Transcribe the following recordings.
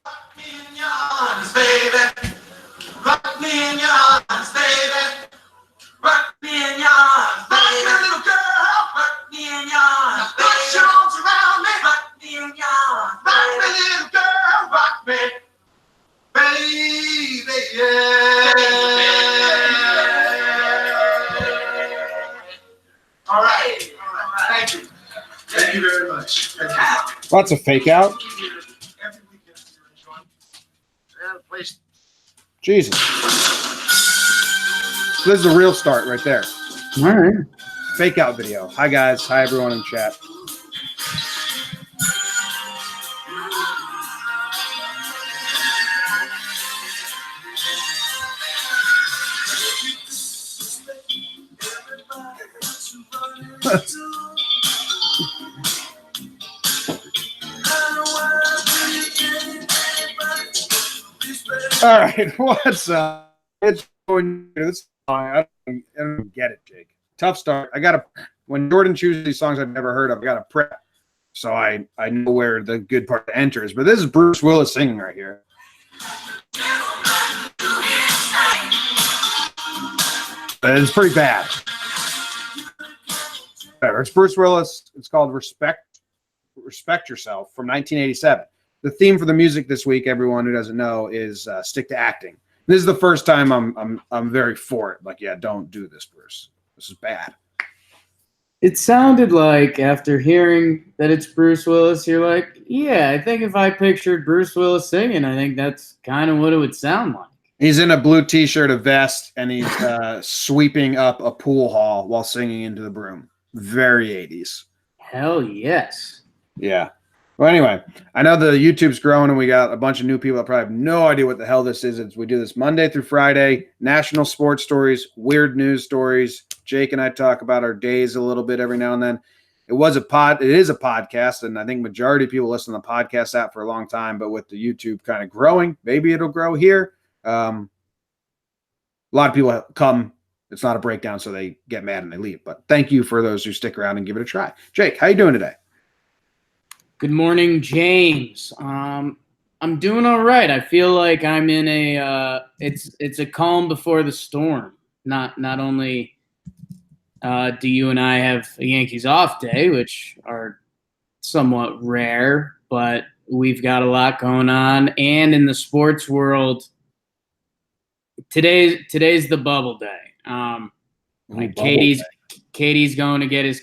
Rock me in your arms, baby. Rock me in your arms, baby. Rock me in your arms, baby. Rock me, little girl. Rock me in your arms, baby. Put your arms around me. Rock me in your arms, baby. Rock me, little girl. Rock me, baby. Yeah. All right. Thank you. Thank you very much. Lots of fake out. Every weekend you're enjoying. Yeah, the place. Jesus. So this is the real start right there. All right. Fake out video. Hi, guys. Hi, everyone in chat. All right, what's up? It's going this song. I don't get it, Jake. Tough start. When Jordan chooses these songs I've never heard of, I got to prep, so I know where the good part enters. But this is Bruce Willis singing right here. But it's pretty bad. Whatever. It's Bruce Willis. It's called Respect Yourself from 1987. The theme for the music this week, everyone who doesn't know, is stick to acting. This is the first time I'm very for it. Like, yeah, don't do this, Bruce. This is bad. It sounded like after hearing that it's Bruce Willis, you're like, yeah, I think if I pictured Bruce Willis singing, I think that's kind of what it would sound like. He's in a blue T-shirt, a vest, and he's sweeping up a pool hall while singing into the broom. Very 80s. Hell yes. Yeah. Well, anyway, I know the YouTube's growing and we got a bunch of new people that probably have no idea what the hell this is. We do this Monday through Friday, national sports stories, weird news stories. Jake and I talk about our days a little bit every now and then. It is a podcast, and I think majority of people listen to the podcast app for a long time, but with the YouTube kind of growing, maybe it'll grow here. A lot of people come. It's not a breakdown, so they get mad and they leave. But thank you for those who stick around and give it a try. Jake, how you doing today? Good morning, James. I'm doing all right. I feel like I'm in a it's a calm before the storm. Not only do you and I have a Yankees off day, which are somewhat rare, but we've got a lot going on. And in the sports world, today's the bubble day. Like Katie's going to get his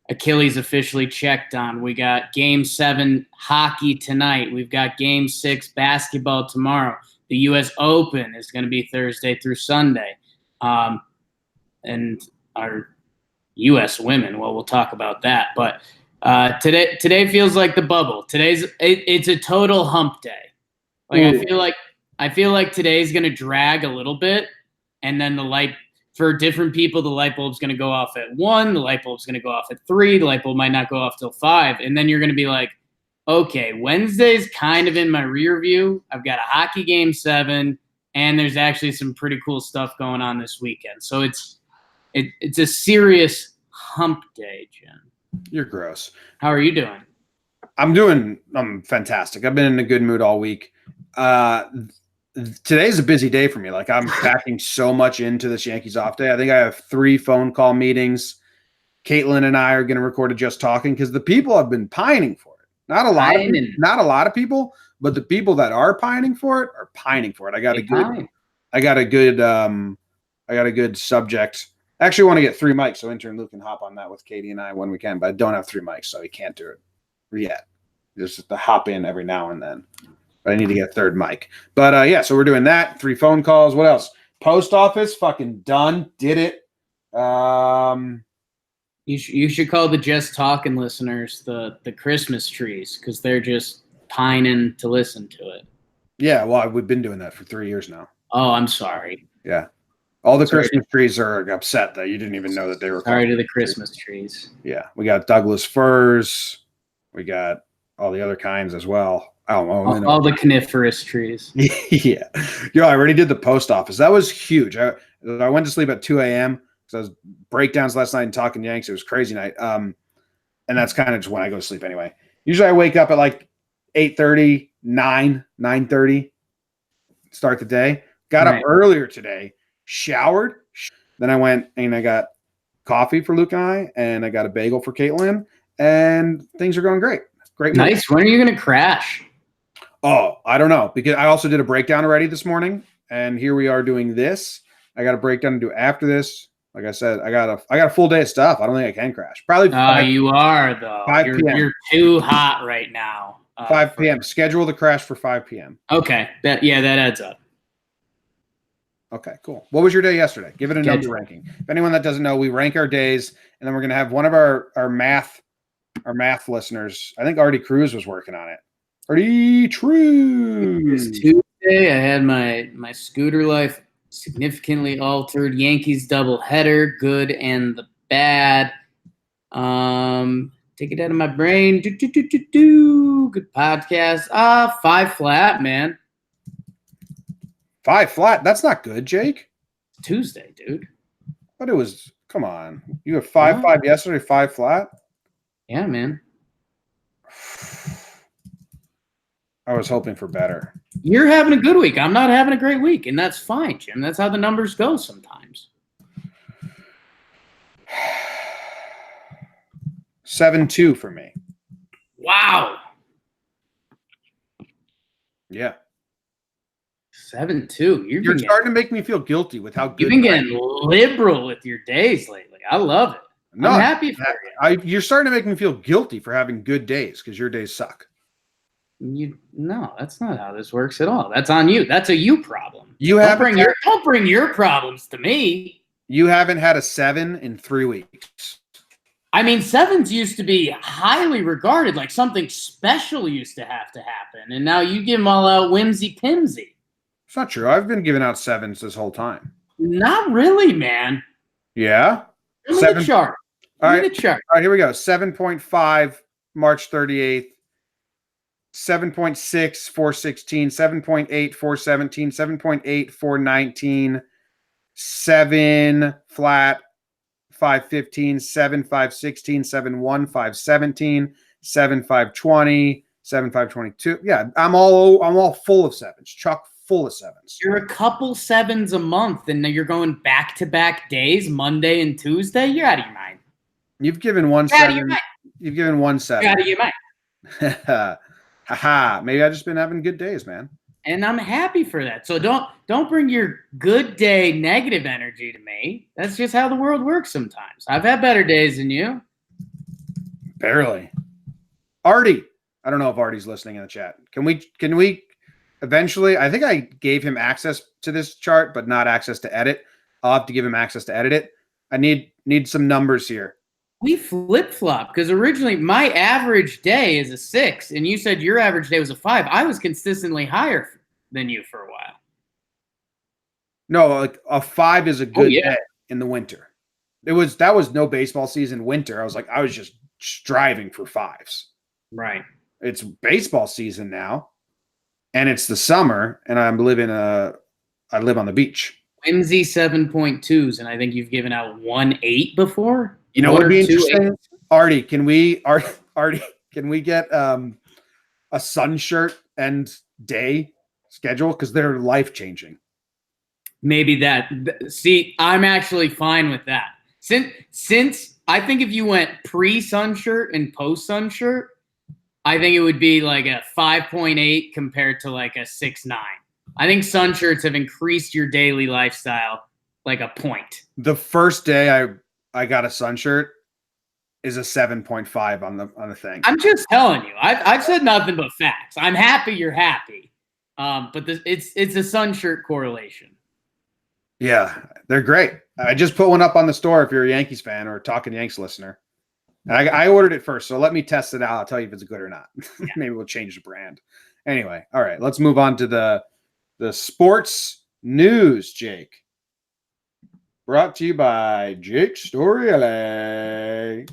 Achilles officially checked on. We got Game 7 hockey tonight. We've got Game 6 basketball tomorrow. The U.S. Open is going to be Thursday through Sunday. And our U.S. women, well, we'll talk about that. But today feels like the bubble. It's a total hump day. Like I feel like today's going to drag a little bit, and then for different people, the light bulb's going to go off at 1, the light bulb's going to go off at 3, the light bulb might not go off till 5, and then you're going to be like, okay, Wednesday's kind of in my rear view. I've got a hockey Game 7, and there's actually some pretty cool stuff going on this weekend. So it's a serious hump day, Jim. You're gross. How are you doing? I'm fantastic. I've been in a good mood all week. Today's a busy day for me. Like, I'm packing so much into this Yankees off day. I think I have 3 phone call meetings. Caitlin and I are going to record a Just Talking because the people have been pining for it. Not a lot of people, but the people that are pining for it are pining for it. I got a good subject. I actually want to get 3 mics so intern Luke can hop on that with Katie and I when we can, but I don't have 3 mics, so he can't do it yet. Just to hop in every now and then. But I need to get a 3rd mic. But yeah, so we're doing that. 3 phone calls. What else? Post office, fucking done. Did it. You should call the Just Talking listeners the Christmas trees because they're just pining to listen to it. Yeah, well, we've been doing that for 3 years now. Oh, I'm sorry. Yeah. All the Christmas trees are upset that you didn't even know that they were. Sorry to the Christmas trees. Yeah. We got Douglas firs. We got all the other kinds as well. I don't know. All the coniferous trees. Yeah. Yo, I already did the post office. That was huge. I went to sleep at 2 a.m. because I was breakdowns last night and talking Yanks. It was a crazy night. And that's kind of just when I go to sleep anyway. Usually I wake up at like 8:30, 9:30, start the day. Got up Right. earlier today, showered. Then I went and I got coffee for Luke and I got a bagel for Caitlin, and things are going great. Great mood. Nice. When are you going to crash? Oh, I don't know, because I also did a breakdown already this morning, and here we are doing this. I got a breakdown to do after this. Like I said, I got a full day of stuff. I don't think I can crash. Probably 5, You are though. 5 p.m. You're too hot right now. 5 p.m. Schedule the crash for 5 p.m. Okay. That adds up. Okay, cool. What was your day yesterday? Give it a number ranking. If anyone that doesn't know, we rank our days, and then we're gonna have one of our math listeners. I think Artie Cruz was working on it. Artie Cruz. Tuesday, I had my scooter life significantly altered. Yankees doubleheader, good and the bad. Take it out of my brain. Good podcast. 5 flat, man. 5 flat. That's not good, Jake. Tuesday, dude. But it was. Come on. You have 5 yesterday. 5 flat. Yeah, man. I was hoping for better. You're having a good week. I'm not having a great week, and that's fine, Jim. That's how the numbers go sometimes. 7-2 for me. Wow. Yeah. 7-2. You're starting to make me feel guilty with how good you've been getting liberal with your days lately. I love it. No, I'm happy for you. You're starting to make me feel guilty for having good days because your days suck. No, that's not how this works at all. That's on you. That's a you problem. Don't bring your problems to me. You haven't had a 7 in 3 weeks. I mean, 7s used to be highly regarded, like something special used to happen, and now you give them all out whimsy pimsy. It's not true. I've been giving out 7s this whole time. Not really, man. Yeah. Give me the chart. All right. The chart. All right, here we go. 7.5, March 38th. 7.6, 416, 7.8, 417, 7.8, 419, 7 flat, 515, 7, 516, 7, 1, 517, 7, 520, 7, 522. Yeah, I'm all full of 7s. Chuck full of 7s. You're a couple 7s a month, and you're going back-to-back days, Monday and Tuesday. You're out of your mind. You've given one 7. You've given one 7. You're out of your mind. Haha. Maybe I've just been having good days, man. And I'm happy for that. So don't bring your good day negative energy to me. That's just how the world works sometimes. I've had better days than you. Barely. Artie. I don't know if Artie's listening in the chat. Can we eventually, I think I gave him access to this chart, but not access to edit. I'll have to give him access to edit it. I need some numbers here. We flip-flop because originally my average day is a 6, and you said your average day was a 5. I was consistently higher than you for a while. No, like a 5 is a good day in the winter. That was no baseball season winter. I was just striving for 5s. Right. It's baseball season now, and it's the summer, and I live on the beach. Whimsy 7.2s, and I think you've given out 1.8 before. You know what would be interesting? Artie, can we get a sun shirt and day schedule? Because they're life-changing. Maybe that. See, I'm actually fine with that. Since I think if you went pre-sun shirt and post-sun shirt, I think it would be like a 5.8 compared to like a 6.9. I think sun shirts have increased your daily lifestyle like a point. The first day I got a sun shirt is a 7.5 on the thing. I'm just telling you. I've said nothing but facts. I'm happy you're happy. But it's a sun shirt correlation. Yeah, they're great. I just put one up on the store if you're a Yankees fan or a Talking Yanks listener. I ordered it first, so let me test it out. I'll tell you if it's good or not. Yeah. Maybe we'll change the brand. Anyway, all right, let's move on to the sports news, Jake. Brought to you by Jake Story LA.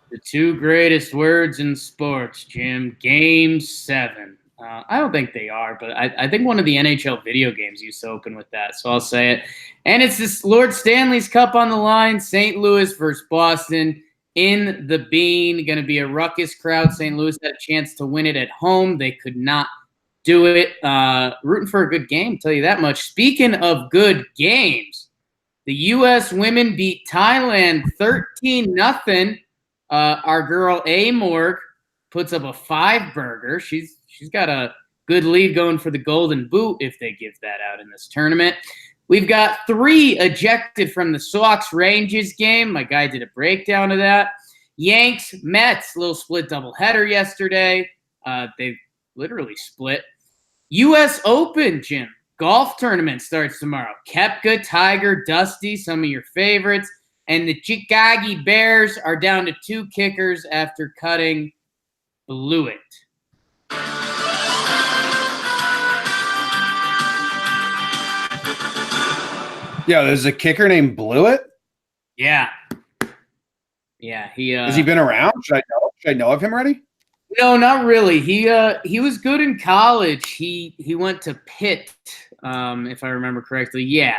The 2 greatest words in sports, Jim. Game 7. I don't think they are, but I think one of the NHL video games used to open with that, so I'll say it. And it's this Lord Stanley's Cup on the line, St. Louis versus Boston in the Bean. Going to be a ruckus crowd. St. Louis had a chance to win it at home. They could not do it. Rooting for a good game, tell you that much. Speaking of good games, the U.S. women beat Thailand 13-0. Our girl A. Morg puts up a 5-burger. She's got a good lead going for the Golden Boot if they give that out in this tournament. We've got 3 ejected from the Sox Rangers game. My guy did a breakdown of that. Yanks Mets, little split doubleheader yesterday. They literally split. U.S. Open, Jim. Golf tournament starts tomorrow. Koepka, Tiger, Dusty, some of your favorites. And the Chicago Bears are down to 2 kickers after cutting Blewett. Yeah, there's a kicker named Blewett. Yeah. He has he been around? Should I know of him already? No, not really. He was good in college. He went to Pitt, if I remember correctly. Yeah.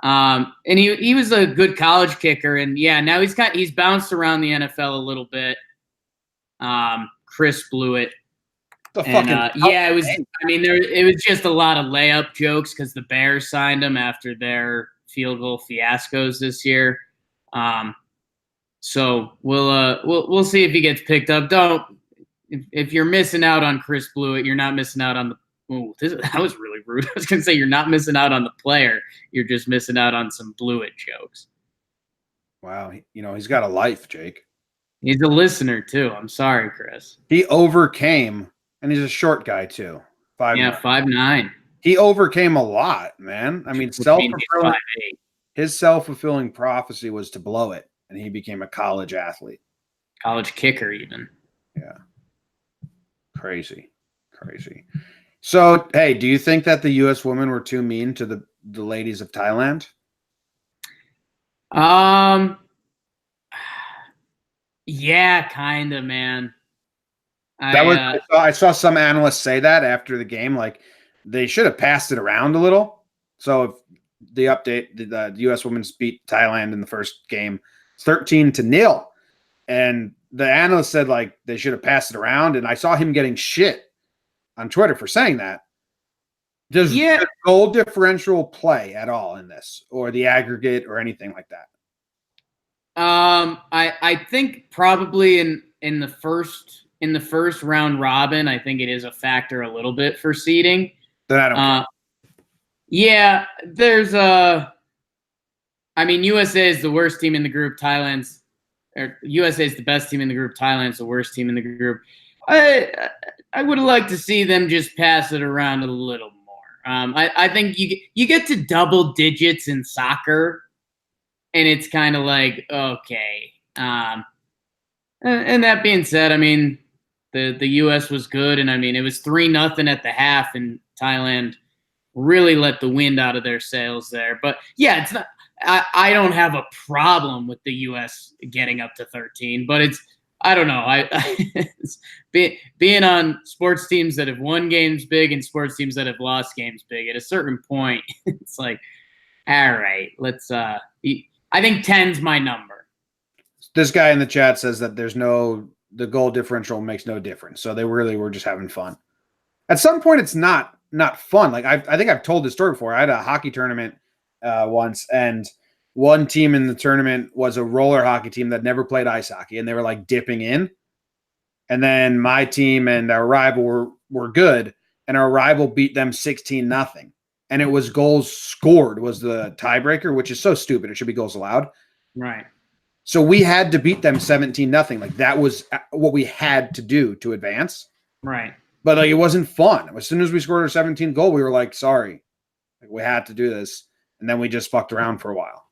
And he was a good college kicker, and yeah, now he's bounced around the NFL a little bit. Chris Blewett. It was. I mean, it was just a lot of layup jokes because the Bears signed him after their field goal fiascos this year. So we'll see if he gets picked up. If you're missing out on Chris Blewett, you're not missing out on the. Ooh, that was really rude. I was going to say you're not missing out on the player. You're just missing out on some Blewett jokes. Wow. He's got a life, Jake. He's a listener, too. I'm sorry, Chris. He overcame, and he's a short guy, too. 5'9". 5'9". He overcame a lot, man. I mean, his self-fulfilling prophecy was to blow it, and he became a college athlete. College kicker, even. Yeah. Crazy. So, hey, do you think that the U.S. women were too mean to the ladies of Thailand? Yeah, kind of, man. I saw some analysts say that after the game, like they should have passed it around a little. So if the update, the U.S. women's beat Thailand in the first game 13-0, and the analyst said like they should have passed it around, and I saw him getting shit on Twitter for saying that. Does goal differential play at all in this, or the aggregate, or anything like that? I think probably in the first round robin, I think it is a factor a little bit for seeding. Then I don't care. Yeah, there's USA is the worst team in the group. USA is the best team in the group. Thailand's the worst team in the group. I would like to see them just pass it around a little more. I think you get to double digits in soccer, and it's kind of like, okay. And that being said, I mean, the U.S. was good, and I mean, it was 3-0 at the half, and Thailand really let the wind out of their sails there. But yeah, it's not. I don't have a problem with the U.S. getting up to 13, but I don't know. Being on sports teams that have won games big and sports teams that have lost games big, at a certain point, it's like, all right, let's. I think 10's my number. This guy in the chat says that the goal differential makes no difference. So they really were just having fun. At some point, it's not fun. Like I think I've told this story before. I had a hockey tournament once, and one team in the tournament was a roller hockey team that never played ice hockey, and they were like dipping in. And then my team and our rival were good, and our rival beat them 16-0. And it was goals scored was the tiebreaker, which is so stupid. It should be goals allowed. Right. So we had to beat them 17-0. Like that was what we had to do to advance. Right. But like it wasn't fun. As soon as we scored our 17th goal, we were like, sorry. Like, we had to do this. And then we just fucked around for a while.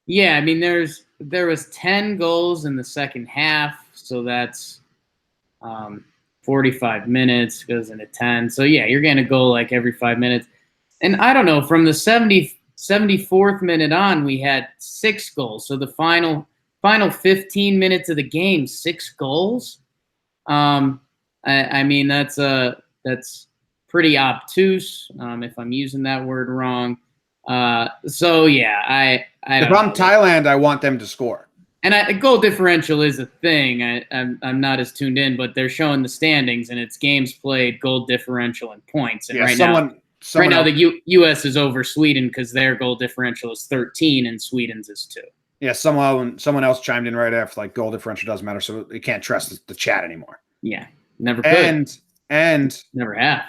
Yeah, I mean, there was 10 goals in the second half, so that's 45 minutes goes into 10. So yeah, you're getting a goal like every 5 minutes. And I don't know, from the 74th minute on, we had 6 goals. So the final 15 minutes of the game, 6 goals. I mean, that's that's pretty obtuse, if I'm using that word wrong. So yeah, I If don't I'm know. Thailand, I want them to score. And goal differential is a thing. I'm not as tuned in, but they're showing the standings, and it's games played, goal differential, and points. And Yeah, right now else, the U.S. is over Sweden because their goal differential is 13 and Sweden's is 2. Yeah, someone else chimed in right after, like, goal differential doesn't matter, so you can't trust the chat anymore. Yeah, never could. And Never have.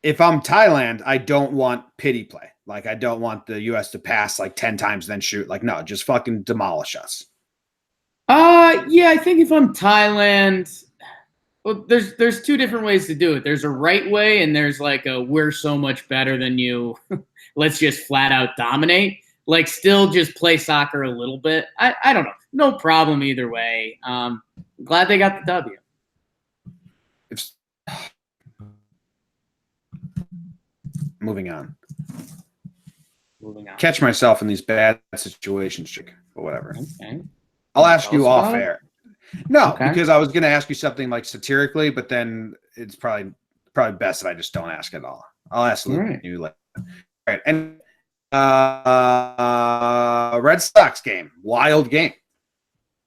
if I'm Thailand, I don't want pity play. Like, I don't want the U.S. to pass like 10 times then shoot. Like, no, just fucking demolish us. Yeah, I think if I'm Thailand, well, there's two different ways to do it. There's a right way, and there's like a we're so much better than you. Let's just flat out dominate. Like, still just play soccer a little bit. I don't know. No problem either way. Glad they got the W. Moving on. Moving on. Catch myself in these bad situations, chick, but whatever. Okay. I'll ask you off air. No, Okay. because I was going to ask you something like satirically, but then it's probably best that I just don't ask at all. I'll ask you later. All right. And Red Sox game, wild game.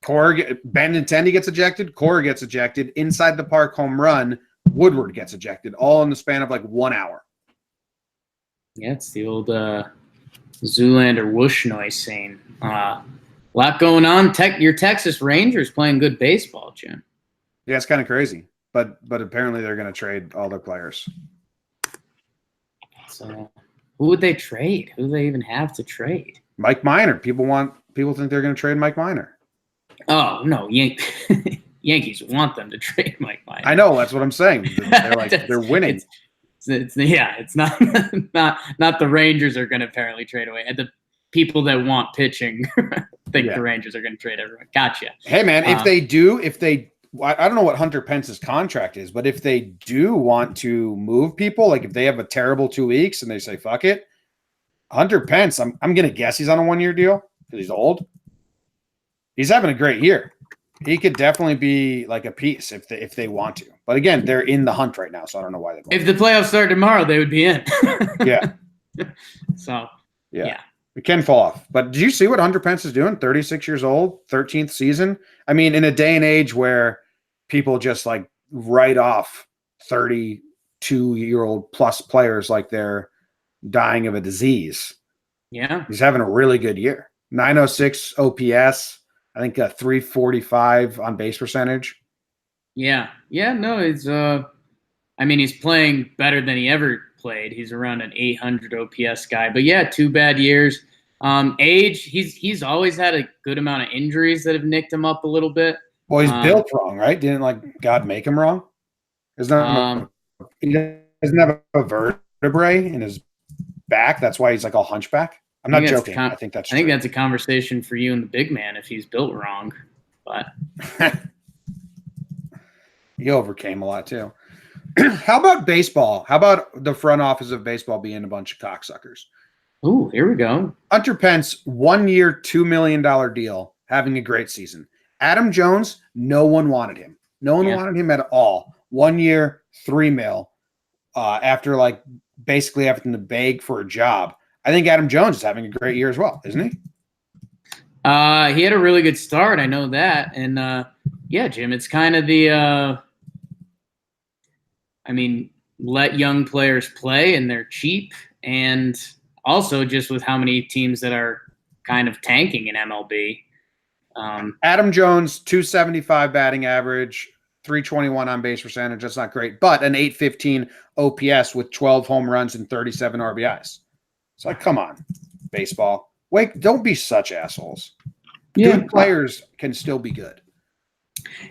Benintendi gets ejected. Cora gets ejected. Inside the park home run. Woodward gets ejected, all in the span of like 1 hour. Yeah, it's the old Zoolander whoosh noise scene. A lot going on. Your Texas Rangers playing good baseball, Jim. Yeah, it's kind of crazy. But apparently they're going to trade all their players. So who would they trade? Who do they even have to trade? Mike Minor. People think they're going to trade Mike Minor. Oh no, Yankees want them to trade Mike Minor. I know, that's what I'm saying. They're winning. It's not the Rangers are going to apparently trade away. And the people that want pitching think the Rangers are going to trade everyone. Gotcha. Hey man, if they I don't know what Hunter Pence's contract is, but if they do want to move people, like if they have a terrible 2 weeks and they say fuck it, Hunter Pence, I'm going to guess he's on a 1-year deal because he's old. He's having a great year. He could definitely be like a piece if they want to. But again, they're in the hunt right now, so I don't know why they won't. If the playoffs start tomorrow, they would be in. Yeah. So, yeah. It can fall off. But did you see what Hunter Pence is doing? 36 years old, 13th season. I mean, in a day and age where people just like write off 32-year-old plus players like they're dying of a disease. Yeah. He's having a really good year. 906 OPS. I think 345 on base percentage. Yeah. Yeah, no, it's he's playing better than he ever played. He's around an 800 OPS guy. But yeah, 2 bad years. Age, he's always had a good amount of injuries that have nicked him up a little bit. Well, he's built wrong, right? Didn't like God make him wrong? He doesn't have a vertebrae in his back. That's why he's like all hunchback. I'm not joking. I think that's a conversation for you and the big man if he's built wrong. But he overcame a lot too. How about baseball? How about the front office of baseball being a bunch of cocksuckers? Ooh, here we go. Hunter Pence, 1 year, $2 million deal, having a great season. Adam Jones, no one wanted him. No one wanted him at all. 1 year, $3 million. After like basically having to beg for a job. I think Adam Jones is having a great year as well, isn't he? He had a really good start. I know that. And Jim, it's kind of the let young players play and they're cheap. And also just with how many teams that are kind of tanking in MLB. Adam Jones, 275 batting average, 321 on base percentage. That's not great, but an 815 OPS with 12 home runs and 37 RBIs. It's like, come on, baseball. Wait, don't be such assholes. Yeah. Good players can still be good.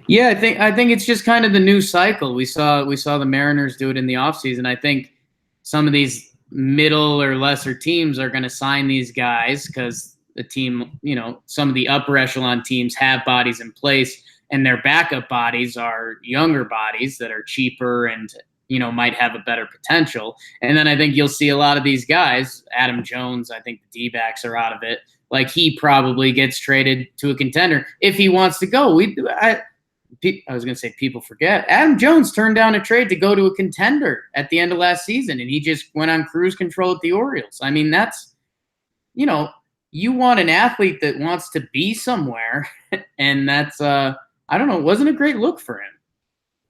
Yeah, I think it's just kind of the new cycle. We saw the Mariners do it in the offseason. I think some of these middle or lesser teams are going to sign these guys because the team, some of the upper echelon teams have bodies in place and their backup bodies are younger bodies that are cheaper and might have a better potential. And then I think you'll see a lot of these guys, Adam Jones, I think the D-backs are out of it. Like he probably gets traded to a contender if he wants to go. I was going to say people forget. Adam Jones turned down a trade to go to a contender at the end of last season, and he just went on cruise control at the Orioles. I mean, that's, you want an athlete that wants to be somewhere, and that's, I don't know, it wasn't a great look for him.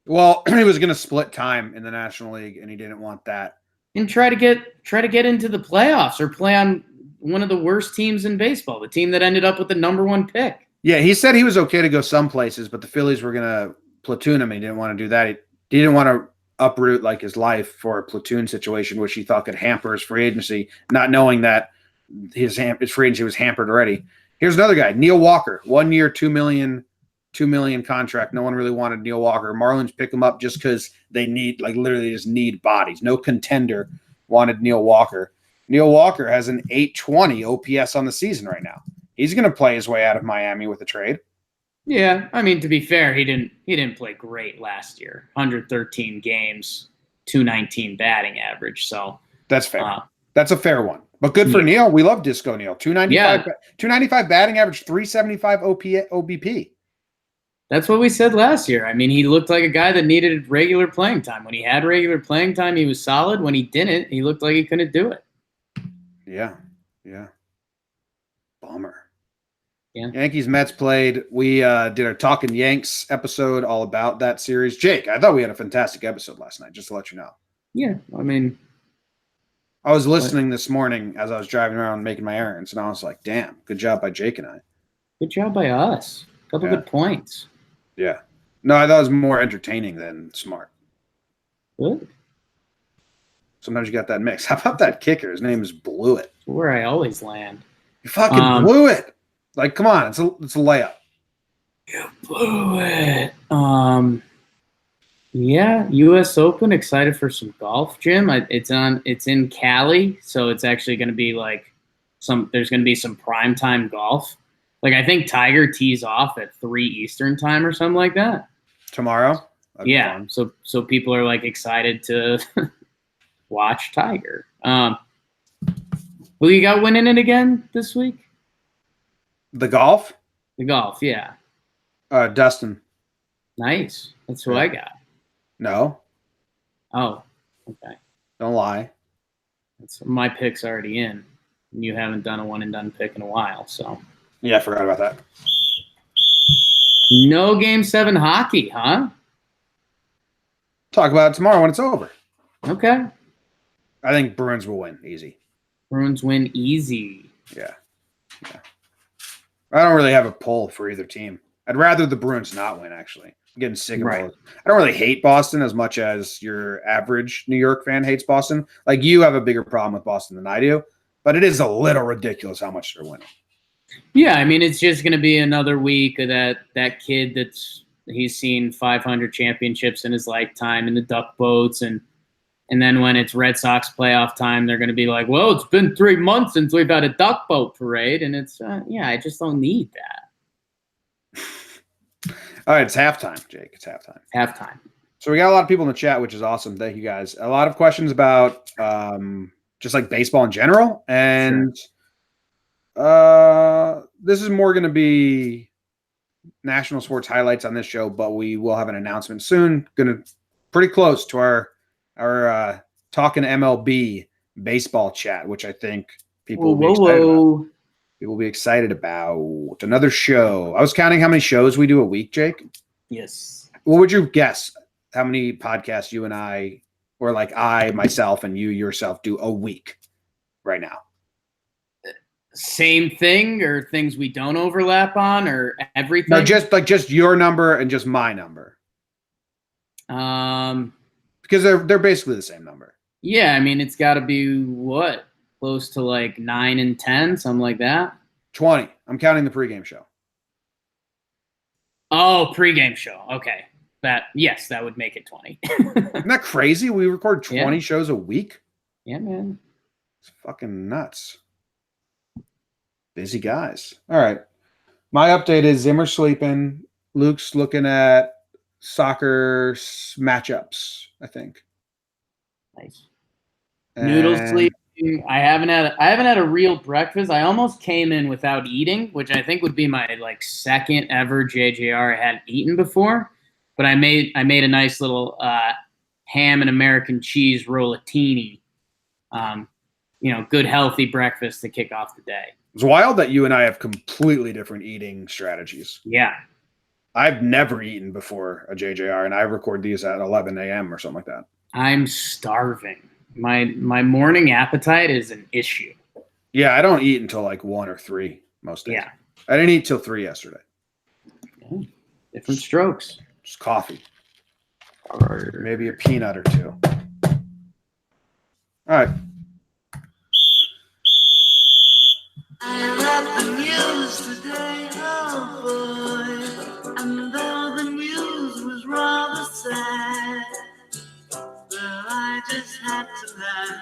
Well, he was going to split time in the National League, and he didn't want that. And try to get into the playoffs or play on one of the worst teams in baseball, the team that ended up with the #1 pick. Yeah, he said he was okay to go some places, but the Phillies were going to platoon him, and he didn't want to do that. He didn't want to uproot like his life for a platoon situation, which he thought could hamper his free agency, not knowing that his free agency was hampered already. Here's another guy, Neil Walker, 1 year, $2 million contract. No one really wanted Neil Walker. Marlins pick him up just because they need, like, literally just need bodies. No contender wanted Neil Walker. Neil Walker has an 820 OPS on the season right now. He's going to play his way out of Miami with a trade. Yeah, I mean, to be fair, he didn't play great last year. 113 games, 219 batting average. So that's fair. That's a fair one. But good for Neil. We love Disco Neil. 295 batting average, 375 OBP. That's what we said last year. I mean, he looked like a guy that needed regular playing time. When he had regular playing time, he was solid. When he didn't, he looked like he couldn't do it. Yeah. Bummer. Yeah. Yankees-Mets played. We did our Talking Yanks episode all about that series. Jake, I thought we had a fantastic episode last night, just to let you know. Yeah, I mean, I was listening this morning as I was driving around making my errands, and I was like, damn, good job by Jake and I. Good job by us. A couple good points. Yeah. No, I thought it was more entertaining than smart. Good. Sometimes you got that mix. How about that kicker? His name is Blewett. Where I always land. You fucking blew it. Like, come on, it's a layup. You blew it. Yeah, U.S. Open. Excited for some golf, Jim. It's in Cali, so it's actually going to be like there's going to be some primetime golf. Like, I think Tiger tees off at 3 Eastern time or something like that. Tomorrow? Yeah, so people are like excited to watch Tiger. Who you got winning it again this week? The golf? The golf, yeah. Dustin. Nice. That's who I got. No. Oh, okay. Don't lie. My pick's already in. You haven't done a one-and-done pick in a while, so. Yeah, I forgot about that. No Game 7 hockey, huh? Talk about it tomorrow when it's over. Okay. I think Bruins will win. Easy. Bruins win easy. Yeah. I don't really have a pull for either team. I'd rather the Bruins not win, actually. I'm getting sick of it. I don't really hate Boston as much as your average New York fan hates Boston. Like, you have a bigger problem with Boston than I do, but it is a little ridiculous how much they're winning. Yeah, I mean, it's just going to be another week of that kid he's seen 500 championships in his lifetime in the duck boats, and then when it's Red Sox playoff time, they're going to be like, well, it's been 3 months since we've had a duck boat parade, and it's I just don't need that. All right, it's halftime, Jake. It's halftime. Halftime. So we got a lot of people in the chat, which is awesome. Thank you, guys. A lot of questions about just like baseball in general, and this is more going to be national sports highlights on this show, but we will have an announcement soon. Going to pretty close to our Talking MLB baseball chat, which I think people will be excited about. People will be excited about another show. I was counting how many shows we do a week, Jake. Yes. What would you guess how many podcasts you and I, or like I, myself, and you yourself do a week right now? Same thing, or things we don't overlap on, or everything? No, just your number and just my number. Because they're basically the same number. Yeah, I mean, it's got to be what? Close to like 9 and 10, something like that. 20. I'm counting the pregame show. Oh, pregame show. Okay. That would make it 20. Isn't that crazy? We record 20 shows a week? Yeah, man. It's fucking nuts. Busy guys. All right. My update is Zimmer's sleeping. Luke's looking at soccer matchups, I think. Nice. Noodles sleep. I haven't had a real breakfast. I almost came in without eating, which I think would be my like second ever JJR I hadn't eaten before. But I made a nice little ham and American cheese rollatini. Good healthy breakfast to kick off the day. It's wild that you and I have completely different eating strategies. Yeah. I've never eaten before a JJR, and I record these at 11 a.m. or something like that. I'm starving. My morning appetite is an issue. Yeah, I don't eat until like 1 or 3 most days. Yeah. I didn't eat till 3 yesterday. Yeah. Different strokes. Just coffee. Maybe a peanut or 2. All right. I read the news today, oh boy, and though the news was rather sad, well, I just had to laugh.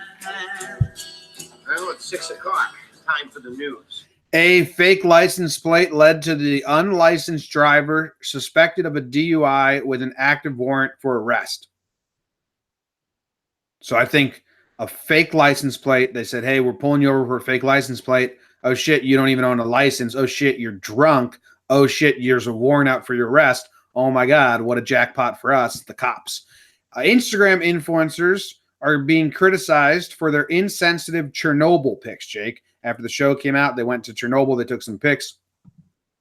Well, it's 6 o'clock. Time for the news. A fake license plate led to the unlicensed driver suspected of a DUI with an active warrant for arrest. So I think a fake license plate, they said, hey, we're pulling you over for a fake license plate. Oh, shit, you don't even own a license. Oh, shit, you're drunk. Oh, shit, there's a warrant out for your arrest. Oh, my God, what a jackpot for us, the cops. Instagram influencers are being criticized for their insensitive Chernobyl pics, Jake. After the show came out, they went to Chernobyl. They took some pics,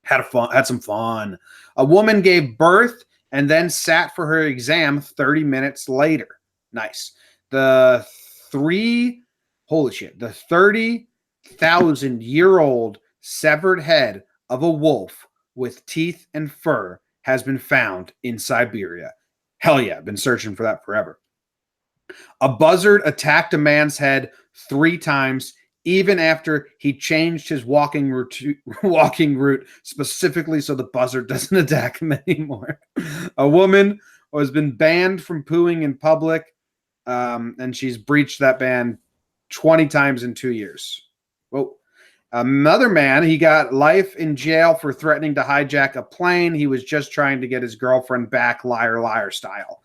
had some fun. A woman gave birth and then sat for her exam 30 minutes later. Nice. The 30,000-year-old severed head of a wolf with teeth and fur has been found in Siberia. Hell yeah, been searching for that forever. A buzzard attacked a man's head 3 times, even after he changed his walking route specifically so the buzzard doesn't attack him anymore. A woman has been banned from pooing in public, and she's breached that ban 20 times in 2 years. Whoa. Another man, he got life in jail for threatening to hijack a plane. He was just trying to get his girlfriend back, liar, liar style.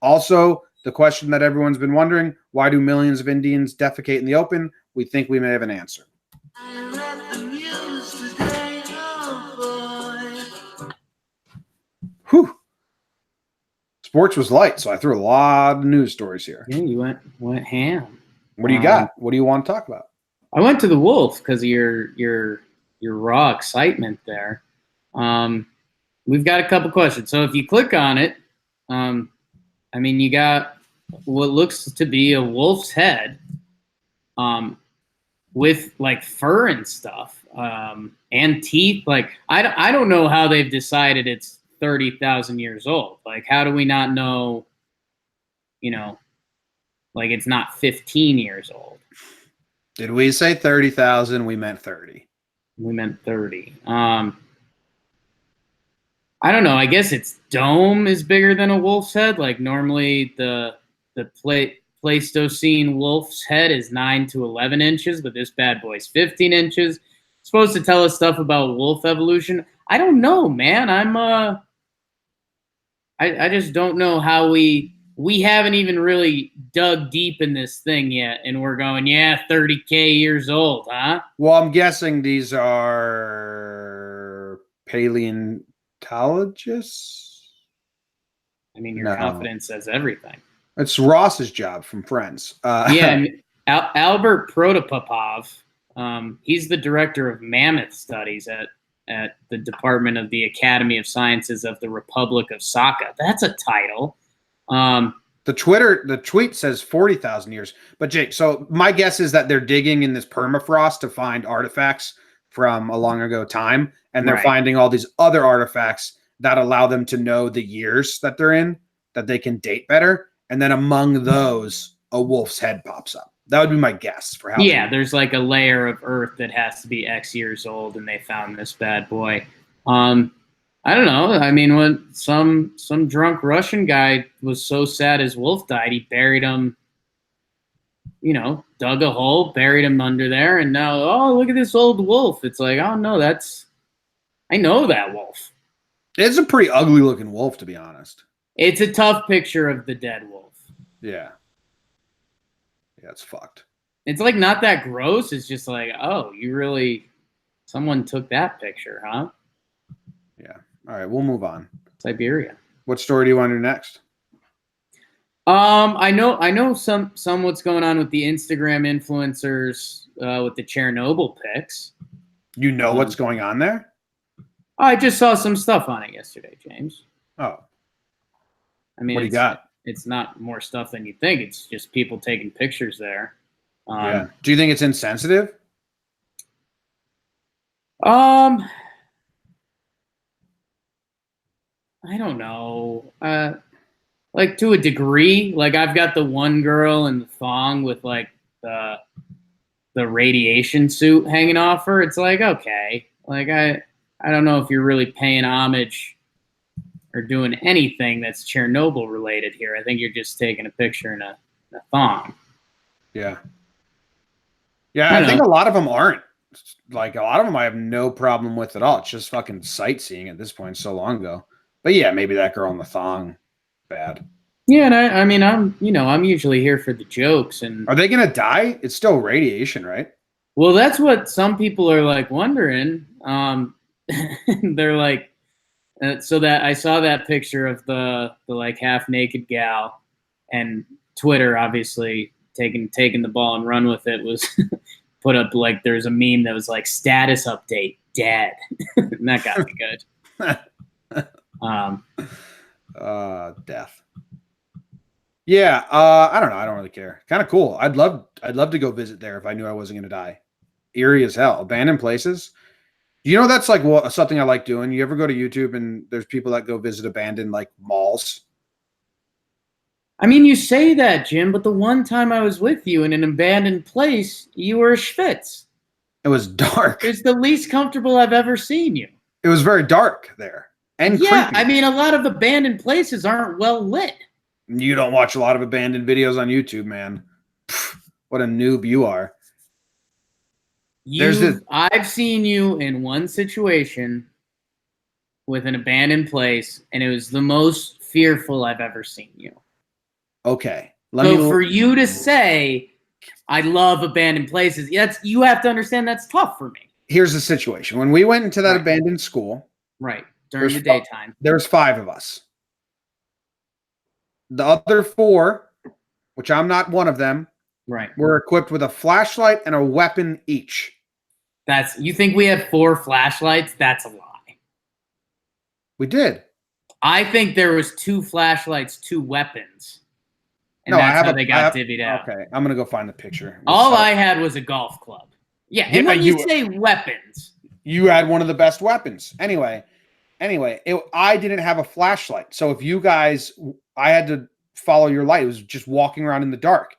Also, the question that everyone's been wondering, why do millions of Indians defecate in the open? We think we may have an answer. I read the news today, oh boy. Whew. Sports was light, so I threw a lot of news stories here. Yeah, you went ham. What do you got? What do you want to talk about? I went to the Wolf because of your raw excitement there. We've got a couple questions. So if you click on it, you got what looks to be a wolf's head, with like fur and stuff, and teeth. Like I don't know how they've decided it's 30,000 years old. Like, how do we not know? Like it's not 15 years old. Did we say 30,000? We meant 30. We meant 30. I don't know. I guess its dome is bigger than a wolf's head. Like normally the Pleistocene wolf's head is 9 to 11 inches, but this bad boy's 15 inches. It's supposed to tell us stuff about wolf evolution. I don't know, man. I just don't know how we haven't even really dug deep in this thing yet, and we're going, 30K years old, huh? Well, I'm guessing these are paleontologists. I mean, your confidence says everything. It's Ross's job from Friends. Albert Protopopov, he's the director of mammoth studies at the Department of the Academy of Sciences of the Republic of Saka. That's a title. The tweet says 40,000 years. But Jake, so my guess is that they're digging in this permafrost to find artifacts from a long ago time, and they're finding all these other artifacts that allow them to know the years that they're in, that they can date better. And then among those, a wolf's head pops up. That would be my guess for how. Yeah, there's like a layer of Earth that has to be X years old, and they found this bad boy. I don't know. I mean, when some drunk Russian guy was so sad his wolf died, he buried him. Dug a hole, buried him under there, and now, oh, look at this old wolf. It's like, oh no, I know that wolf. It's a pretty ugly looking wolf, to be honest. It's a tough picture of the dead wolf. Yeah. Yeah, it's fucked. It's like not that gross. It's just like, oh, someone took that picture, huh? Yeah. All right, we'll move on. Siberia. What story do you want to do next? I know some what's going on with the Instagram influencers with the Chernobyl pics. You know what's going on there? I just saw some stuff on it yesterday, James. Oh. I mean, what do you got? It's not more stuff than you think. It's just people taking pictures there. Yeah. Do you think it's insensitive? I don't know. Like to a degree. Like I've got the one girl in the thong with like the radiation suit hanging off her. It's like, okay. Like I don't know if you're really paying homage or doing anything that's Chernobyl related here. I think you're just taking a picture in a thong. Yeah. Yeah, I think a lot of them aren't. Like a lot of them I have no problem with at all. It's just fucking sightseeing at this point so long ago. But yeah, maybe that girl in the thong, bad. Yeah, and I mean I'm usually here for the jokes. And are they gonna die? It's still radiation, right? Well, that's what some people are like wondering. They're like, so that I saw that picture of the like half naked gal, and Twitter obviously taking the ball and run with it was put up like there's a meme that was like status update dead. And that got me good. Death. Yeah, I don't know. I don't really care. Kind of cool. I'd love to go visit there if I knew I wasn't going to die. Eerie as hell. Abandoned places. You know, that's like something I like doing. You ever go to YouTube and there's people that go visit abandoned like malls? I mean, you say that, Jim, but the one time I was with you in an abandoned place, you were a schwitz. It was dark. It's the least comfortable I've ever seen you. It was very dark there. And yeah, creepy. I mean, a lot of abandoned places aren't well lit. You don't watch a lot of abandoned videos on YouTube, man. Pfft, what a noob you are. I've seen you in one situation with an abandoned place, and it was the most fearful I've ever seen you. Okay. For you to say, I love abandoned places, you have to understand that's tough for me. Here's the situation. When we went into that abandoned school. Right. During the daytime. There's 5 of us. The other 4, which I'm not one of them, right, were equipped with a flashlight and a weapon each. You think we have 4 flashlights? That's a lie. We did. I think there was 2 flashlights, 2 weapons. And that's how they got divvied out. Okay, I'm going to go find the picture. All I had was a golf club. Yeah, and when you say weapons. You had one of the best weapons. Anyway, I didn't have a flashlight. So if you guys, I had to follow your light. It was just walking around in the dark.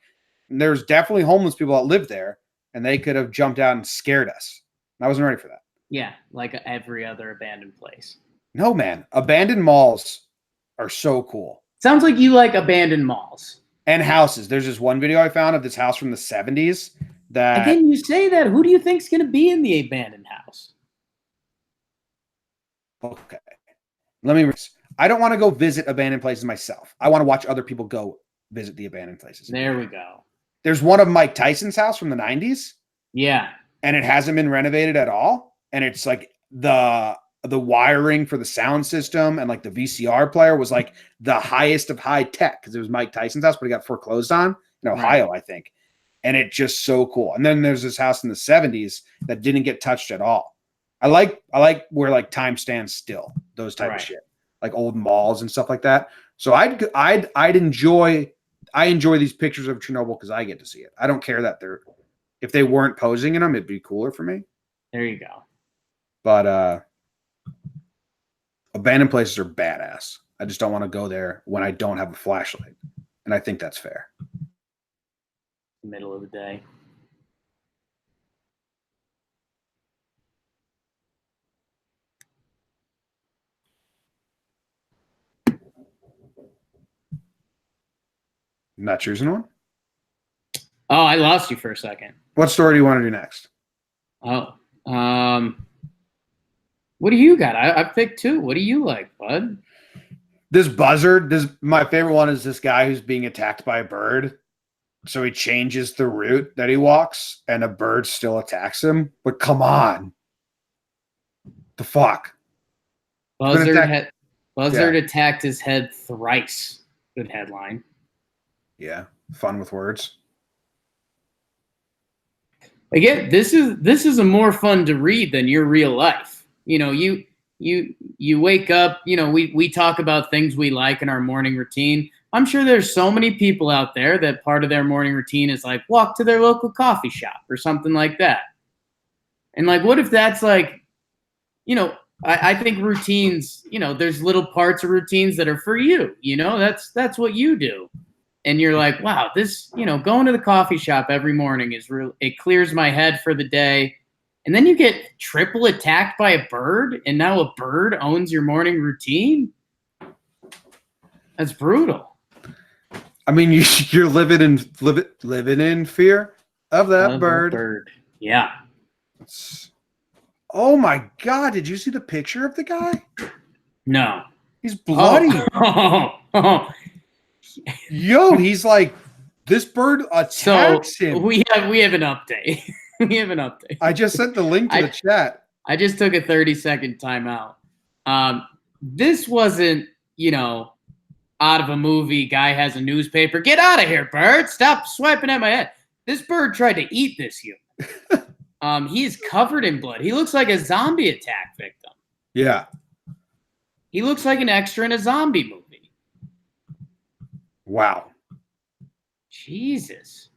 And there's definitely homeless people that live there, and they could have jumped out and scared us. I wasn't ready for that. Yeah, like every other abandoned place. No, man. Abandoned malls are so cool. Sounds like you like abandoned malls. And houses. There's this one video I found of this house from the 70s that... Again, you say that. Who do you think's going to be in the abandoned house? Okay. I don't want to go visit abandoned places myself. I want to watch other people go visit the abandoned places. There we go. There's one of Mike Tyson's house from the 90s. Yeah. And it hasn't been renovated at all. And it's like the wiring for the sound system and like the VCR player was like the highest of high tech because it was Mike Tyson's house, but it got foreclosed on in Ohio, right. I think. And it's just so cool. And then there's this house in the 70s that didn't get touched at all. I like where like time stands still, those type of shit, like old malls and stuff like that. So I enjoy these pictures of Chernobyl because I get to see it. I don't care that if they weren't posing in them, it'd be cooler for me. There you go. But abandoned places are badass. I just don't want to go there when I don't have a flashlight, and I think that's fair. Middle of the day. Not choosing one? Oh, I lost you for a second. What story do you want to do next? Oh, what do you got? I picked 2. What do you like, bud? This buzzard. My favorite one is this guy who's being attacked by a bird. So he changes the route that he walks, and a bird still attacks him. But come on. The fuck? Buzzard attacked his head thrice. Good headline. Yeah. Fun with words. Again, this is a more fun to read than your real life. You know, you wake up, you know, we talk about things we like in our morning routine. I'm sure there's so many people out there that part of their morning routine is like walk to their local coffee shop or something like that. And like, what if that's like, you know, I think routines, you know, there's little parts of routines that are for you, you know, that's what you do. And you're like, wow, this, you know, going to the coffee shop every morning is real. It clears my head for the day. And then you get triple attacked by a bird, and now a bird owns your morning routine. That's brutal. I mean, you're living in fear of that bird. Yeah. Oh my God! Did you see the picture of the guy? No. He's bloody. Oh. Yo, he's like, this bird attacks him. We have an update. We have an update. I just sent the link to the chat. I just took a 30-second timeout. This wasn't, you know, out of a movie. Guy has a newspaper. Get out of here, bird! Stop swiping at my head. This bird tried to eat this human. He is covered in blood. He looks like a zombie attack victim. Yeah. He looks like an extra in a zombie movie. Wow. Jesus.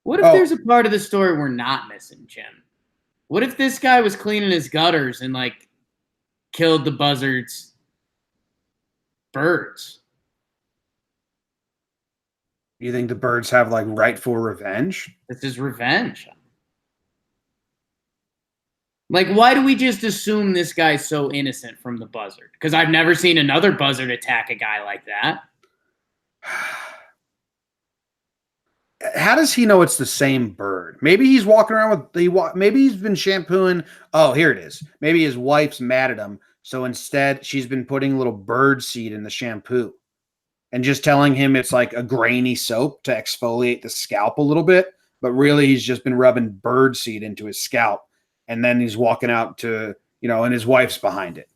What if there's a part of the story we're not missing, Jim? What if this guy was cleaning his gutters and, like, killed the buzzard's birds? You think the birds have, like, rightful revenge? This is revenge. Like, why do we just assume this guy's so innocent from the buzzard? Because I've never seen another buzzard attack a guy like that. How does he know it's the same bird? Maybe he's walking around with maybe he's been shampooing. Oh, here it is. Maybe his wife's mad at him, so instead she's been putting a little bird seed in the shampoo and just telling him it's like a grainy soap to exfoliate the scalp a little bit, but really he's just been rubbing bird seed into his scalp, and then he's walking out to, you know, and his wife's behind it.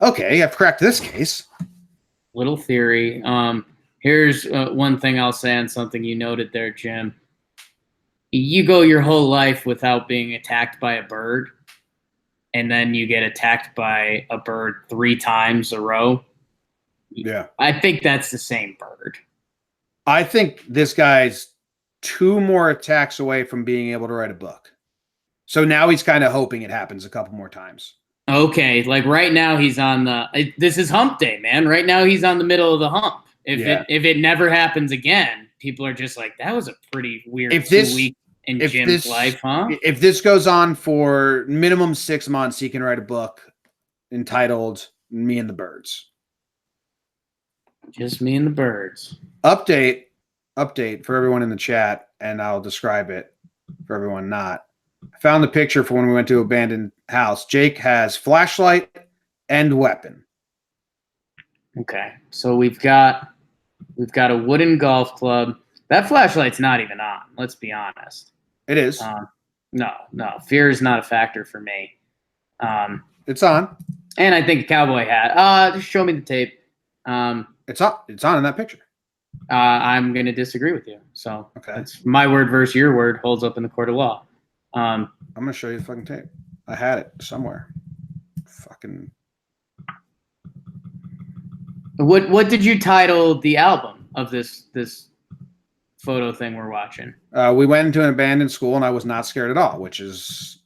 Okay, I've cracked this case. Little theory. Here's one thing I'll say on something you noted there, Jim. You go your whole life without being attacked by a bird, and then you get attacked by a bird 3 times a row. Yeah. I think that's the same bird. I think this guy's 2 more attacks away from being able to write a book. So now he's kind of hoping it happens a couple more times. Okay, like right now he's on this is hump day, man. Right now he's on the middle of the hump. If it never happens again, people are just like, that was a pretty weird 2 weeks in Jim's life, huh? If this goes on for minimum 6 months, he can write a book entitled Me and the Birds. Just me and the birds. Update for everyone in the chat, and I'll describe it for everyone not. I found the picture for when we went to abandoned house. Jake has flashlight and weapon. Okay. So we've got a wooden golf club. That flashlight's not even on. Let's be honest. It is. No. Fear is not a factor for me. It's on. And I think a cowboy hat. Just show me the tape. It's on. It's on in that picture. I'm going to disagree with you. So okay. It's my word versus your word holds up in the court of law. I'm going to show you the fucking tape. I had it somewhere. Fucking. What did you title the album of this photo thing we're watching? We went into an abandoned school and I was not scared at all, which is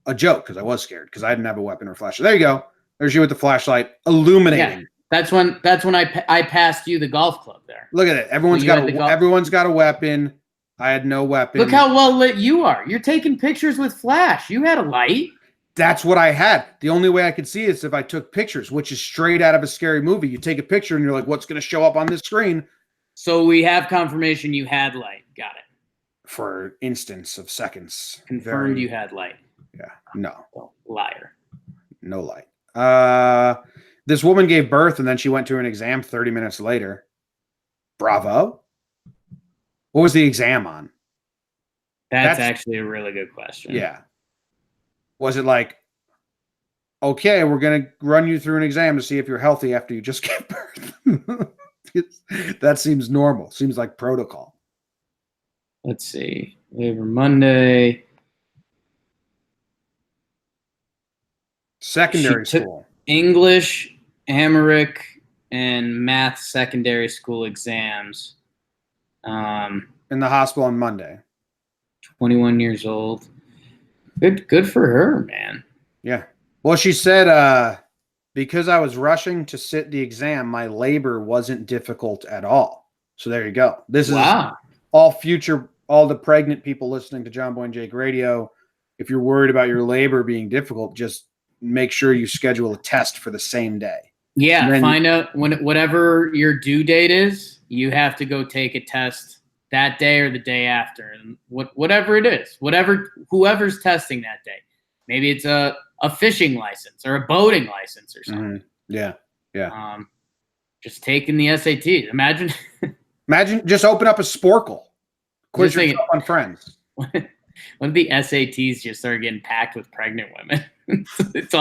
a joke because I was scared because I didn't have a weapon or flashlight. There you go. There's you with the flashlight illuminating. Yeah, that's when I passed you the golf club there. Look at it. Everyone's got a weapon. I had no weapon. Look how well lit you are. You're taking pictures with flash. You had a light. That's what I had. The only way I could see is if I took pictures, which is straight out of a scary movie. You take a picture and you're like, what's going to show up on this screen? So we have confirmation you had light. Got it. For instance of seconds. Confirmed you had light. Yeah. No. Oh, liar. No light. This woman gave birth and then she went to an exam 30 minutes later. Bravo. What was the exam on? That's actually a really good question. Yeah. Was it like, okay, we're going to run you through an exam to see if you're healthy after you just gave birth? That seems normal. Seems like protocol. Let's see. Labor Monday. Secondary She took school. English, Amharic, and math secondary school exams. In the hospital on Monday. 21 years old. Good for her, man. Yeah. Well, she said, because I was rushing to sit the exam, my labor wasn't difficult at all. So there you go. This is all the pregnant people listening to Jomboy and Jake Radio. If you're worried about your labor being difficult, just make sure you schedule a test for the same day. Yeah, find out whatever your due date is, you have to go take a test that day or the day after, and whatever it is, whoever's testing that day. Maybe it's a fishing license or a boating license or something. Mm-hmm. Yeah. Just taking the SATs. Imagine just open up a Sporkle. Quiz yourself on Friends. What if the SATs just start getting packed with pregnant women? it's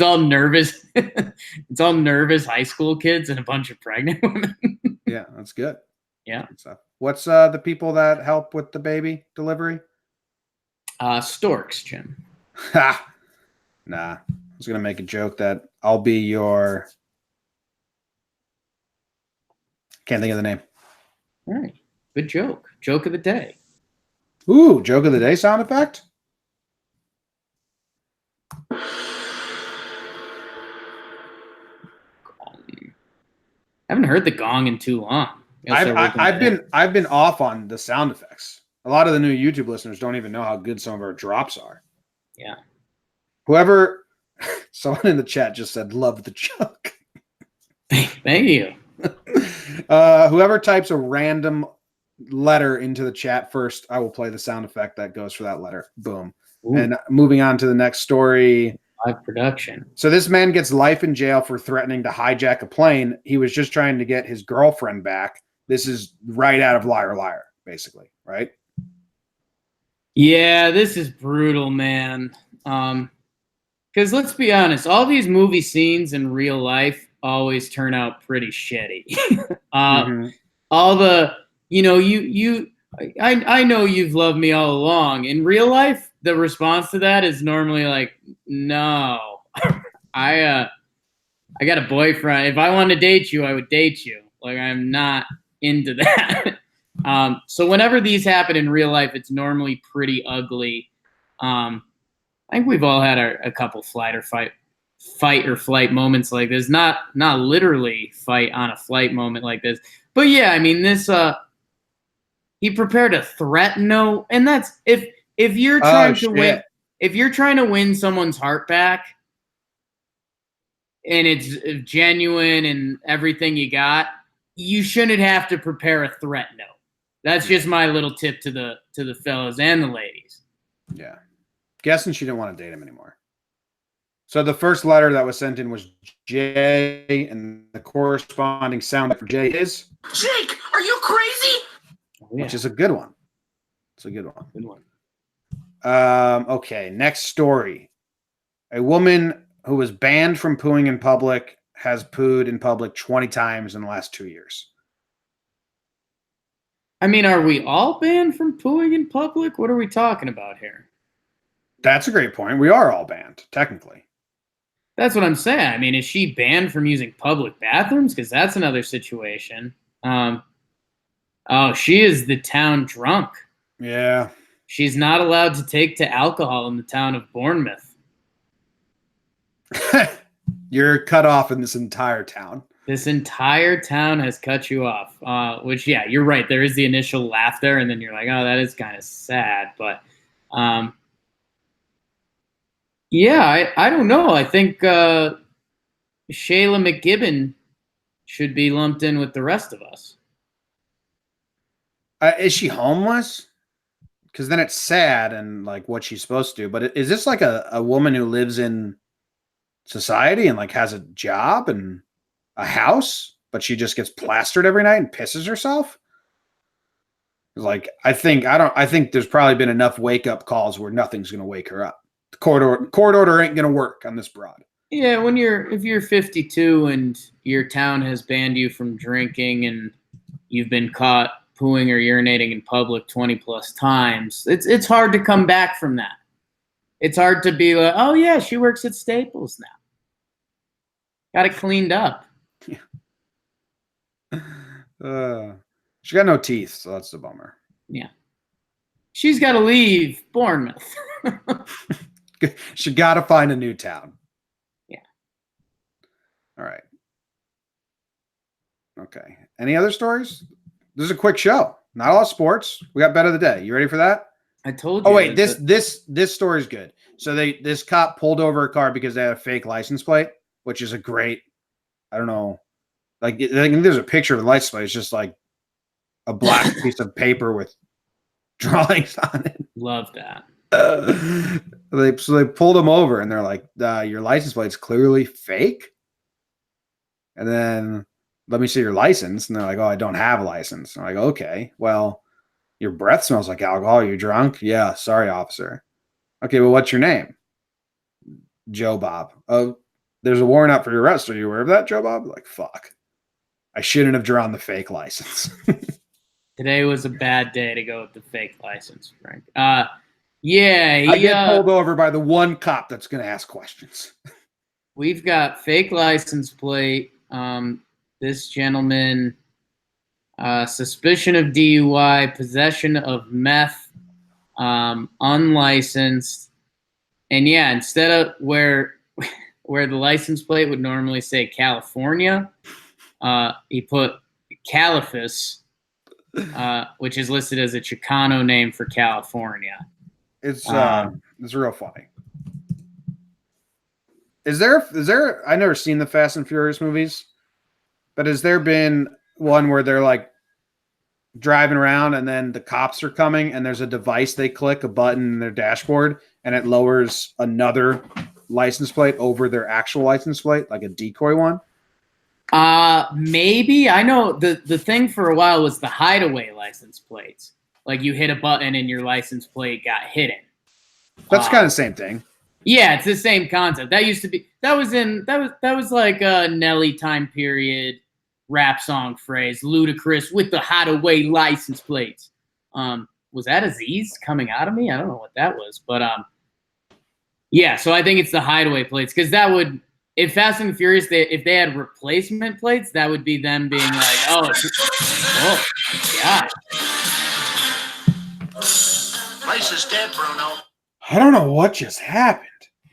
all nervous. It's all nervous high school kids and a bunch of pregnant women. Yeah, that's good. Yeah. What's the people that help with the baby delivery? Storks, Jim. Ha! Nah. I was gonna make a joke that I'll be your. Can't think of the name. All right. Good joke. Joke of the day. Ooh, joke of the day sound effect? I haven't heard the gong in too long. I've been off on the sound effects. A lot of the new YouTube listeners don't even know how good some of our drops are. Yeah. Someone in the chat just said, "Love the joke." Thank you. Whoever types a random letter into the chat first, I will play the sound effect that goes for that letter. Boom. Ooh. And moving on to the next story. Live production. So this man gets life in jail for threatening to hijack a plane. He was just trying to get his girlfriend back. This is right out of Liar Liar, basically, right? Yeah, this is brutal, man. Because let's be honest, all these movie scenes in real life always turn out pretty shitty. All the, I know you've loved me all along. In real life, the response to that is normally like, no, I got a boyfriend. If I wanted to date you, I would date you. Like, I'm not into that. So whenever these happen in real life, it's normally pretty ugly. I think we've all had a couple fight or flight moments like this. Not literally fight on a flight moment like this. But yeah, I mean, this, he prepared a threat note. And that's, if you're trying to win, if you're trying to win someone's heart back and it's genuine and everything you got, you shouldn't have to prepare a threat note. That's just my little tip to the fellas and the ladies. Yeah. Guessing she didn't want to date him anymore. So the first letter that was sent in was J, and the corresponding sound for J is Jake, are you crazy? Oh, yeah. Which is a good one. It's a good one. Good one. Okay, next story. A woman who was banned from pooing in public has pooed in public 20 times in the last 2 years. I mean, are we all banned from pooing in public? What are we talking about here? That's a great point. We are all banned, technically. That's what I'm saying. I mean, is she banned from using public bathrooms? Because that's another situation. She is the town drunk. Yeah. She's not allowed to take to alcohol in the town of Bournemouth. You're cut off in this entire town. This entire town has cut you off. Which, yeah, you're right. There is the initial laugh there, and then you're like, oh, that is kind of sad. But, yeah, I don't know. I think Shayla McGibbon should be lumped in with the rest of us. Is she homeless? Because then it's sad and like what she's supposed to do. But is this like a woman who lives in society and like has a job and a house, but she just gets plastered every night and pisses herself? Like, I think there's probably been enough wake up calls where nothing's going to wake her up. The court order ain't going to work on this broad. Yeah, if you're 52 and your town has banned you from drinking and you've been caught pooing or urinating in public 20 plus times, it's hard to come back from that. It's hard to be like, oh yeah, she works at Staples now. Got it cleaned up. Yeah. She got no teeth, so that's the bummer. Yeah. She's got to leave Bournemouth. She got to find a new town. Yeah. All right. Okay. Any other stories? This is a quick show. Not a lot of sports. We got bet of the day. You ready for that? I told you. Oh wait, this story's good. So this cop pulled over a car because they had a fake license plate, which is a great. I don't know. Like, I think there's a picture of the license plate. It's just like a black piece of paper with drawings on it. Love that. So they pulled him over and they're like, your license plate's clearly fake. And then let me see your license. And they're like, oh, I don't have a license. I'm like, okay, well, your breath smells like alcohol. You're drunk? Yeah, sorry, officer. Okay, well, what's your name? Joe Bob. Oh, there's a warrant out for your arrest. Are you aware of that, Joe Bob? Like, fuck. I shouldn't have drawn the fake license. Today was a bad day to go with the fake license, Frank. Yeah, I get pulled over by the one cop that's going to ask questions. We've got fake license plate. This gentleman, suspicion of DUI, possession of meth, unlicensed, and yeah, instead of where the license plate would normally say California, he put Califas, which is listed as a Chicano name for California. It's real funny. Is there? I've never seen the Fast and Furious movies, but has there been one where they're like driving around and then the cops are coming and there's a device they click a button in their dashboard and it lowers another license plate over their actual license plate, like a decoy one? Maybe. I know the thing for a while was the hideaway license plates. Like you hit a button and your license plate got hidden. That's kind of the same thing. Yeah, it's the that concept. That used to be that was like a Nelly time period rap song phrase. Ludacris with the hideaway license plates. Was that Aziz coming out of me? I don't know what that was, but yeah. So I think it's the hideaway plates because that would. If Fast and Furious, if they had replacement plates, that would be them being like, oh God. Place is dead, Bruno. I don't know what just happened.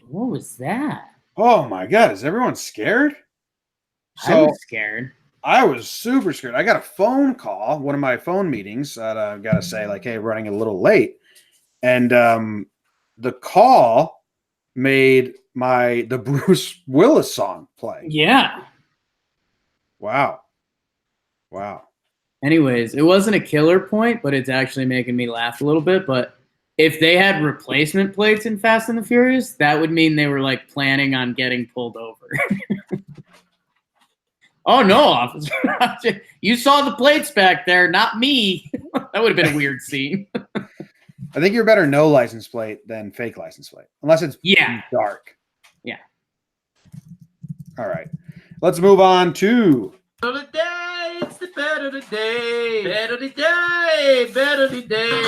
What was that? Oh my God, is everyone scared? I was scared. I was super scared. I got a phone call, one of my phone meetings that I got to say, like, hey, running a little late. And the call made the Bruce Willis song play. Yeah. Wow. Anyways, it wasn't a killer point, but it's actually making me laugh a little bit. But if they had replacement plates in Fast and the Furious, that would mean they were like planning on getting pulled over. Oh no, officer! You saw the plates back there, not me. That would have been a weird scene. I think you're better no license plate than fake license plate, unless it's dark. Yeah. All right, let's move on to Bet of the day, it's the bet of the day. Bet of the day, bet of the day.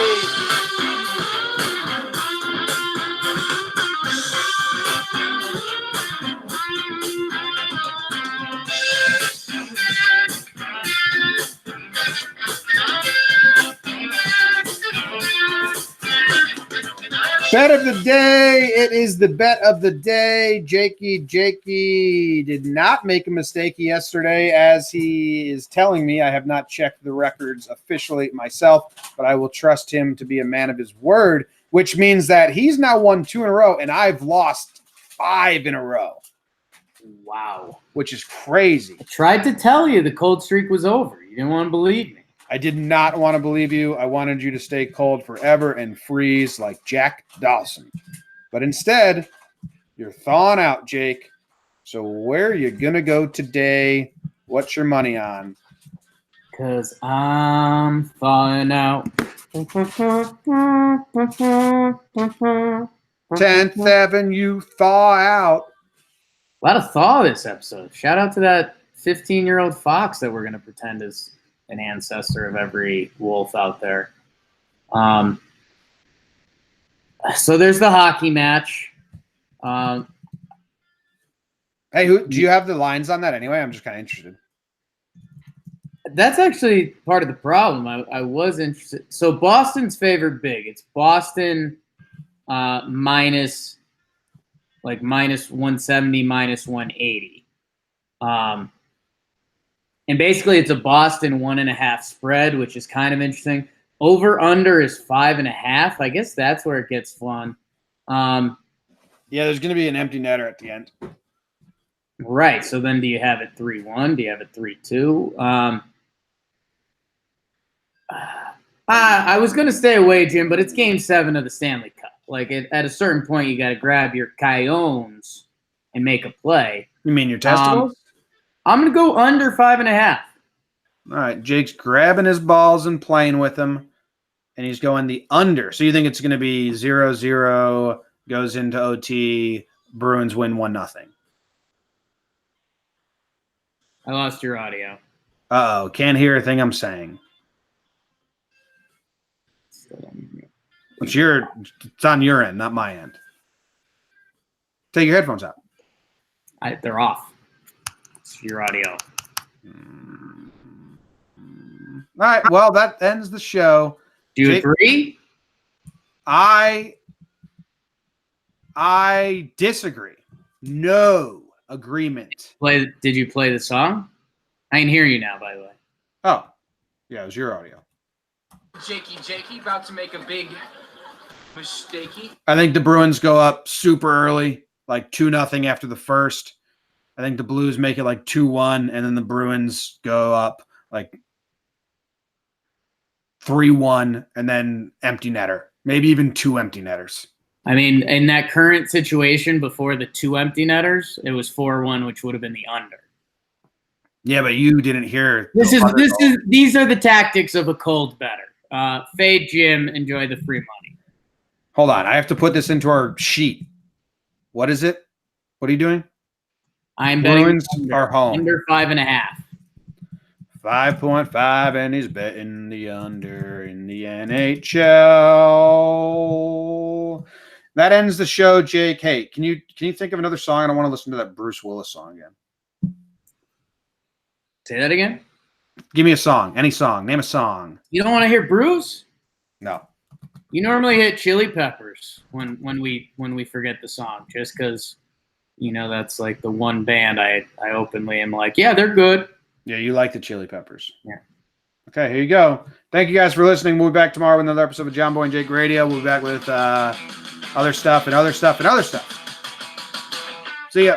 bet of the day. It is the bet of the day. Jakey did not make a mistake yesterday, as he is telling me. I have not checked the records officially myself, but I will trust him to be a man of his word, which means that he's now won 2 in a row, and I've lost 5 in a row. Wow. Which is crazy. I tried to tell you the cold streak was over. You didn't want to believe me. I did not want to believe you. I wanted you to stay cold forever and freeze like Jack Dawson. But instead, you're thawing out, Jake. So where are you going to go today? What's your money on? Because I'm falling out. 10th Avenue thaw out. A lot of thaw this episode. Shout out to that 15-year-old fox that we're going to pretend is an ancestor of every wolf out there. So there's the hockey match. Hey, do you have the lines on that anyway? I'm just kind of interested. That's actually part of the problem. I was interested. So Boston's favored big. It's Boston minus 170, minus 180. And basically it's a Boston 1.5 spread, which is kind of interesting. Over under is 5.5. I guess that's where it gets fun. Yeah, there's going to be an empty netter at the end. Right. So then do you have it 3-1? Do you have it 3-2? I was going to stay away, Jim, but it's Game 7 of the Stanley Cup. Like at a certain point, you got to grab your Coyones and make a play. You mean your testicles? I'm going to go under 5.5. All right. Jake's grabbing his balls and playing with them, and he's going the under. So you think it's going to be 0-0, goes into OT, Bruins win 1-0. I lost your audio. Uh-oh. Can't hear a thing I'm saying. It's on your end, not my end. Take your headphones out. They're off. It's your audio. All right. Well, that ends the show. Do you agree? I disagree. No agreement. Did you play the song? I can hear you now, by the way. Oh, yeah, it was your audio. Jakey, about to make a big mistakey. I think the Bruins go up super early, like 2-0 after the first. I think the Blues make it like 2-1, and then the Bruins go up like 3-1, and then empty netter. Maybe even 2 empty netters. I mean, in that current situation before the 2 empty netters, it was 4-1, which would have been the under. Yeah, but you didn't hear. These are the tactics of a cold better. Fade Jim, enjoy the free money. Hold on, I have to put this into our sheet. What is it? What are you doing? I'm betting Bruins are home. Under 5.5. 5.5, and he's betting the under in the NHL. That ends the show, Jake. Hey, can you think of another song? I don't want to listen to that Bruce Willis song again. Say that again? Give me a song. Any song. Name a song. You don't want to hear Bruce? No. You normally hit Chili Peppers when we forget the song, just because that's like the one band I openly am like, yeah, they're good. Yeah, you like the Chili Peppers. Yeah. Okay, here you go. Thank you guys for listening. We'll be back tomorrow with another episode of Jomboy and Jake Radio. We'll be back with other stuff and other stuff and other stuff. See ya.